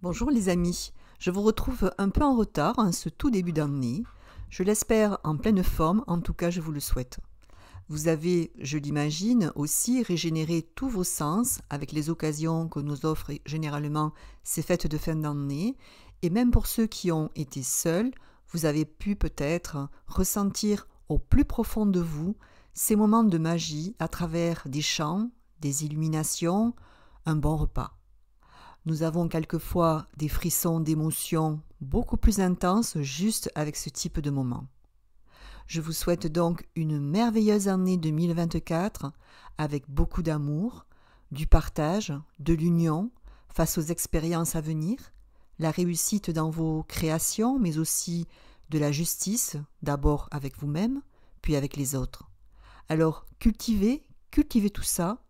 Bonjour les amis, je vous retrouve un peu en retard en ce tout début d'année. Je l'espère en pleine forme, en tout cas je vous le souhaite. Vous avez, je l'imagine, aussi régénéré tous vos sens avec les occasions que nous offrent généralement ces fêtes de fin d'année. Et même pour ceux qui ont été seuls, vous avez pu peut-être ressentir au plus profond de vous ces moments de magie à travers des chants, des illuminations, un bon repas. Nous avons quelquefois des frissons d'émotions beaucoup plus intenses juste avec ce type de moment. Je vous souhaite donc une merveilleuse année 2024 avec beaucoup d'amour, du partage, de l'union face aux expériences à venir, la réussite dans vos créations, mais aussi de la justice, d'abord avec vous-même, puis avec les autres. Alors cultivez tout ça,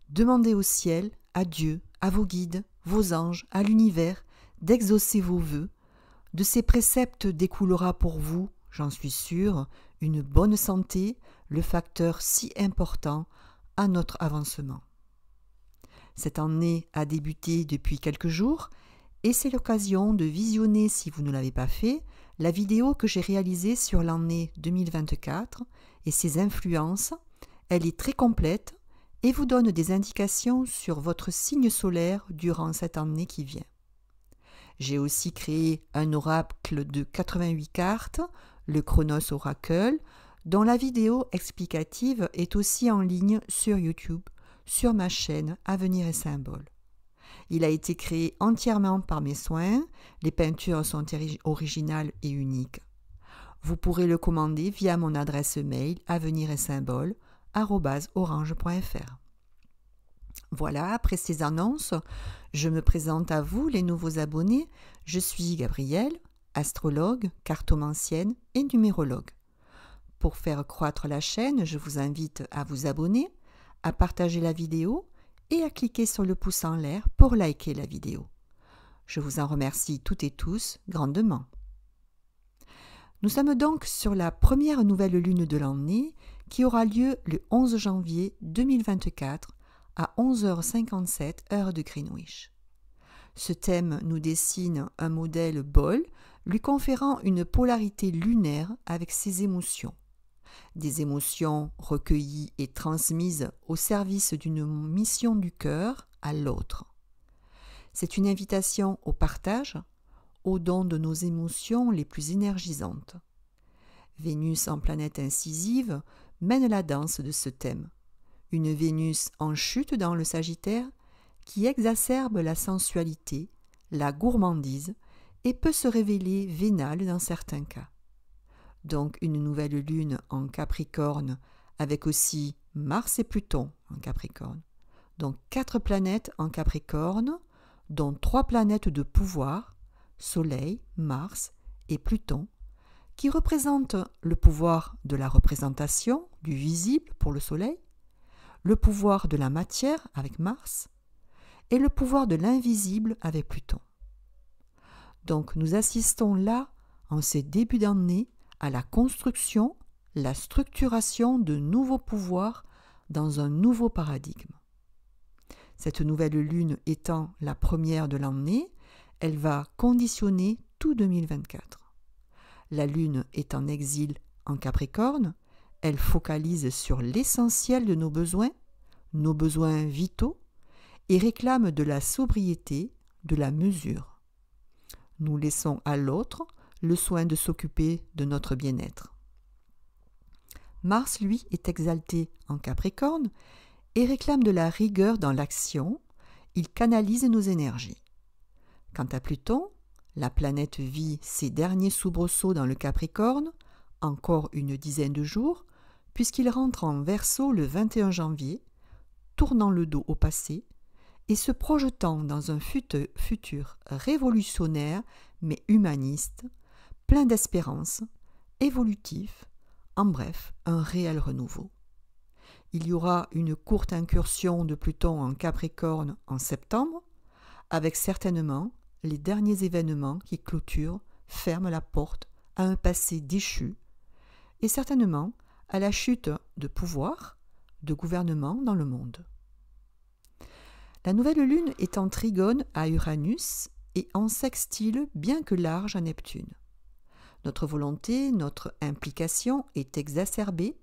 demandez au ciel, à Dieu, à vos guides, vos anges, à l'univers, d'exaucer vos vœux. De ces préceptes découlera pour vous, j'en suis sûre, une bonne santé, le facteur si important à notre avancement. Cette année a débuté depuis quelques jours et c'est l'occasion de visionner, si vous ne l'avez pas fait, la vidéo que j'ai réalisée sur l'année 2024 et ses influences. Elle est très complète et vous donne des indications sur votre signe solaire durant cette année qui vient. J'ai aussi créé un oracle de 88 cartes, le Chronos Oracle, dont la vidéo explicative est aussi en ligne sur YouTube, sur ma chaîne Avenir et Symboles. Il a été créé entièrement par mes soins, les peintures sont originales et uniques. Vous pourrez le commander via mon adresse mail aveniretsymbole@orange.fr. Voilà, après ces annonces, je me présente à vous, les nouveaux abonnés. Je suis Gabrielle, astrologue, cartomancienne et numérologue. Pour faire croître la chaîne, je vous invite à vous abonner, à partager la vidéo et à cliquer sur le pouce en l'air pour liker la vidéo. Je vous en remercie toutes et tous grandement. Nous sommes donc sur la première nouvelle lune de l'année qui aura lieu le 11 janvier 2024 à 11h57 heure de Greenwich. Ce thème nous dessine un modèle bol lui conférant une polarité lunaire avec ses émotions. Des émotions recueillies et transmises au service d'une mission du cœur à l'autre. C'est une invitation au partage, au don de nos émotions les plus énergisantes. Vénus en planète incisive mène la danse de ce thème. Une Vénus en chute dans le Sagittaire qui exacerbe la sensualité, la gourmandise et peut se révéler vénale dans certains cas. Donc une nouvelle lune en Capricorne avec aussi Mars et Pluton en Capricorne. Donc 4 planètes en Capricorne, dont 3 planètes de pouvoir, Soleil, Mars et Pluton, qui représentent le pouvoir de la représentation, du visible pour le Soleil, le pouvoir de la matière avec Mars et le pouvoir de l'invisible avec Pluton. Donc nous assistons là, en ces débuts d'année, à la construction, la structuration de nouveaux pouvoirs dans un nouveau paradigme. Cette nouvelle lune étant la première de l'année, elle va conditionner tout 2024. La lune est en exil en Capricorne, elle focalise sur l'essentiel de nos besoins vitaux, et réclame de la sobriété, de la mesure. Nous laissons à l'autre le soin de s'occuper de notre bien-être. Mars, lui, est exalté en Capricorne et réclame de la rigueur dans l'action, il canalise nos énergies. Quant à Pluton, la planète vit ses derniers soubresauts dans le Capricorne, encore une dizaine de jours, puisqu'il rentre en Verseau le 21 janvier, tournant le dos au passé et se projetant dans un futur révolutionnaire mais humaniste, plein d'espérance, évolutif, en bref, un réel renouveau. Il y aura une courte incursion de Pluton en Capricorne en septembre, avec certainement les derniers événements qui clôturent, ferment la porte à un passé déchu, et certainement à la chute de pouvoir, de gouvernement dans le monde. La nouvelle lune est en trigone à Uranus et en sextile bien que large à Neptune. Notre volonté, notre implication est exacerbée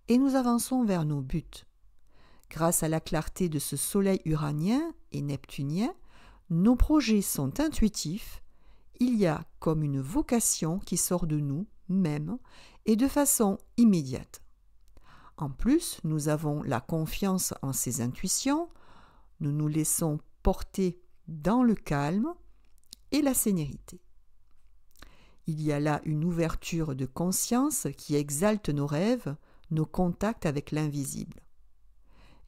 et nous avançons vers nos buts. Grâce à la clarté de ce soleil uranien et neptunien, nos projets sont intuitifs, il y a comme une vocation qui sort de nous-mêmes et de façon immédiate. En plus, nous avons la confiance en ces intuitions, nous nous laissons porter dans le calme et la sérénité. Il y a là une ouverture de conscience qui exalte nos rêves, nos contacts avec l'invisible.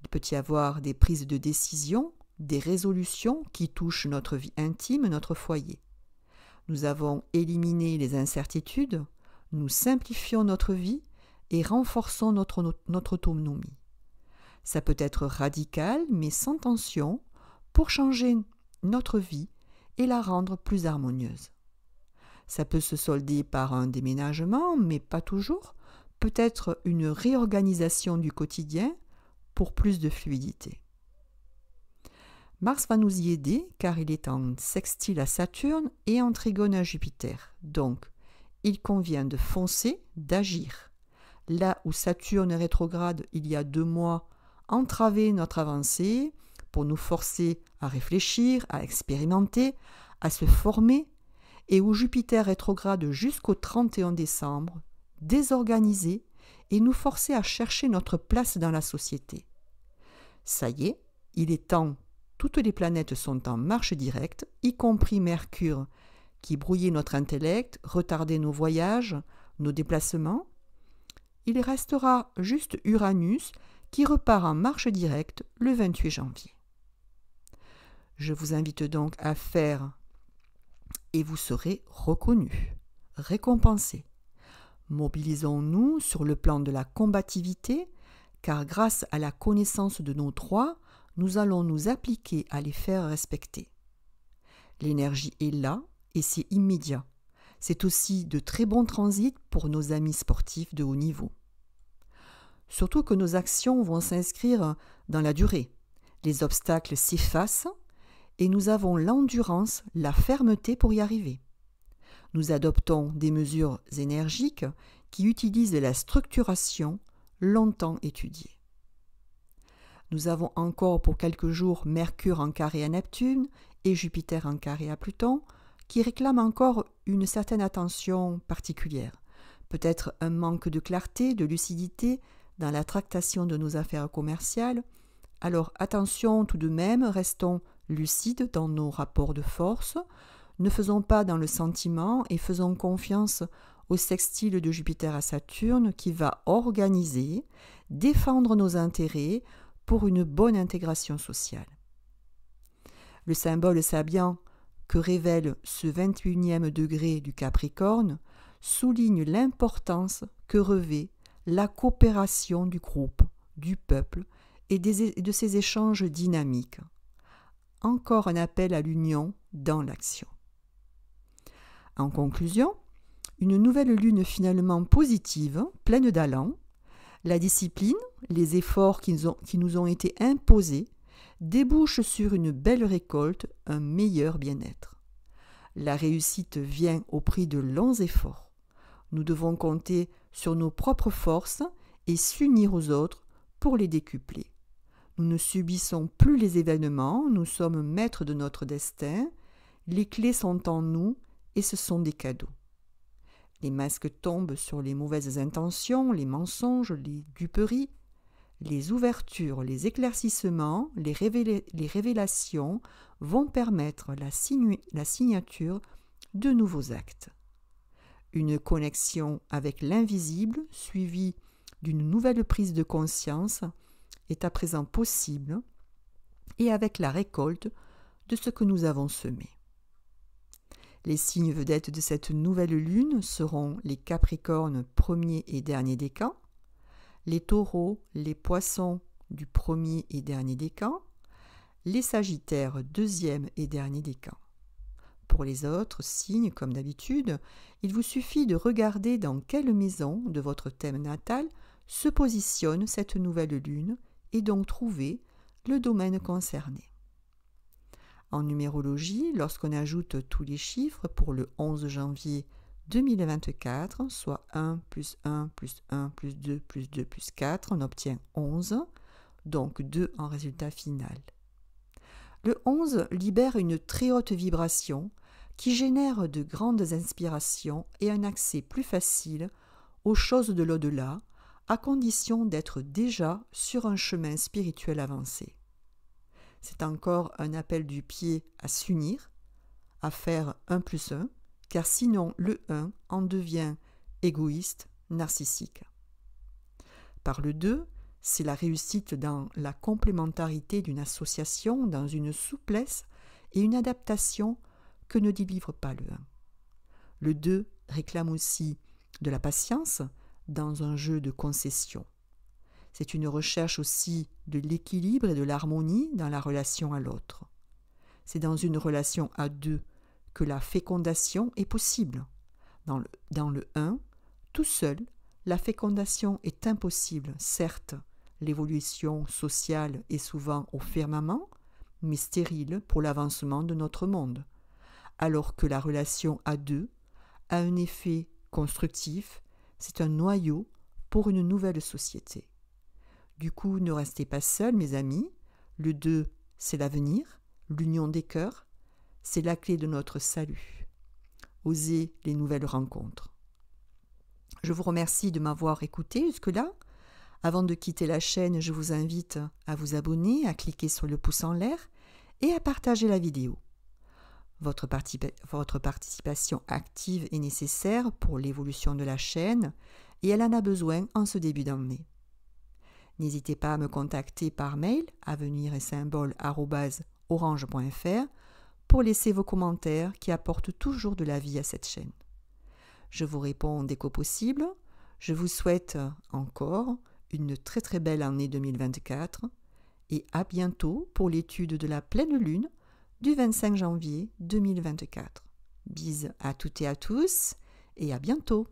Il peut y avoir des prises de décision, des résolutions qui touchent notre vie intime, notre foyer. Nous avons éliminé les incertitudes, nous simplifions notre vie et renforçons notre autonomie. Ça peut être radical, mais sans tension, pour changer notre vie et la rendre plus harmonieuse. Ça peut se solder par un déménagement, mais pas toujours, peut-être une réorganisation du quotidien pour plus de fluidité. Mars va nous y aider car il est en sextile à Saturne et en trigone à Jupiter. Donc, il convient de foncer, d'agir. Là où Saturne rétrograde il y a 2 mois entravait notre avancée pour nous forcer à réfléchir, à expérimenter, à se former, et où Jupiter rétrograde jusqu'au 31 décembre, désorganisé et nous forcer à chercher notre place dans la société. Ça y est, il est temps, toutes les planètes sont en marche directe, y compris Mercure, qui brouillait notre intellect, retardait nos voyages, nos déplacements. Il restera juste Uranus qui repart en marche directe le 28 janvier. Je vous invite donc à faire et vous serez reconnus, récompensés. Mobilisons-nous sur le plan de la combativité, car grâce à la connaissance de nos droits, nous allons nous appliquer à les faire respecter. L'énergie est là et c'est immédiat. C'est aussi de très bons transits pour nos amis sportifs de haut niveau. Surtout que nos actions vont s'inscrire dans la durée. Les obstacles s'effacent et nous avons l'endurance, la fermeté pour y arriver. Nous adoptons des mesures énergiques qui utilisent la structuration longtemps étudiée. Nous avons encore pour quelques jours Mercure en carré à Neptune et Jupiter en carré à Pluton qui réclament encore une certaine attention particulière. Peut-être un manque de clarté, de lucidité dans la tractation de nos affaires commerciales. Alors attention tout de même, restons lucides dans nos rapports de force, ne faisons pas dans le sentiment et faisons confiance au sextile de Jupiter à Saturne qui va organiser, défendre nos intérêts pour une bonne intégration sociale. Le symbole sabien que révèle ce 21e degré du Capricorne souligne l'importance que revêt la coopération du groupe, du peuple et de ces échanges dynamiques. Encore un appel à l'union dans l'action. En conclusion, une nouvelle lune finalement positive, pleine d'allant, la discipline, les efforts qui nous ont été imposés débouchent sur une belle récolte, un meilleur bien-être. La réussite vient au prix de longs efforts. Nous devons compter sur nos propres forces et s'unir aux autres pour les décupler. Nous ne subissons plus les événements, nous sommes maîtres de notre destin, les clés sont en nous et ce sont des cadeaux. Les masques tombent sur les mauvaises intentions, les mensonges, les duperies, les ouvertures, les éclaircissements, les révélations vont permettre la signature de nouveaux actes. Une connexion avec l'invisible suivie d'une nouvelle prise de conscience est à présent possible et avec la récolte de ce que nous avons semé. Les signes vedettes de cette nouvelle lune seront les Capricornes premier et dernier décan, les Taureaux, les Poissons du premier et dernier décan, les Sagittaires deuxième et dernier décan. Pour les autres signes, comme d'habitude, il vous suffit de regarder dans quelle maison de votre thème natal se positionne cette nouvelle lune et donc trouver le domaine concerné. En numérologie, lorsqu'on ajoute tous les chiffres pour le 11 janvier 2024, soit 1 plus 1 plus 1 plus 2 plus 2 plus 4, on obtient 11, donc 2 en résultat final. Le 11 libère une très haute vibration qui génère de grandes inspirations et un accès plus facile aux choses de l'au-delà, à condition d'être déjà sur un chemin spirituel avancé. C'est encore un appel du pied à s'unir, à faire 1 plus 1, car sinon le 1 en devient égoïste, narcissique. Par le 2, c'est la réussite dans la complémentarité d'une association, dans une souplesse et une adaptation que ne délivre pas le 1. Le 2 réclame aussi de la patience dans un jeu de concession. C'est une recherche aussi de l'équilibre et de l'harmonie dans la relation à l'autre. C'est dans une relation à deux que la fécondation est possible. Dans le 1, tout seul, la fécondation est impossible. Certes, l'évolution sociale est souvent au firmament, mais stérile pour l'avancement de notre monde, alors que la relation à deux a un effet constructif, c'est un noyau pour une nouvelle société. Du coup, ne restez pas seuls, mes amis. Le 2, c'est l'avenir, l'union des cœurs, c'est la clé de notre salut. Osez les nouvelles rencontres. Je vous remercie de m'avoir écouté jusque-là. Avant de quitter la chaîne, je vous invite à vous abonner, à cliquer sur le pouce en l'air et à partager la vidéo. Votre participation active est nécessaire pour l'évolution de la chaîne et elle en a besoin en ce début d'année. N'hésitez pas à me contacter par mail avenir-et-symbole@orange.fr pour laisser vos commentaires qui apportent toujours de la vie à cette chaîne. Je vous réponds dès que possible. Je vous souhaite encore une très très belle année 2024 et à bientôt pour l'étude de la pleine lune du 25 janvier 2024. Bises à toutes et à tous et à bientôt.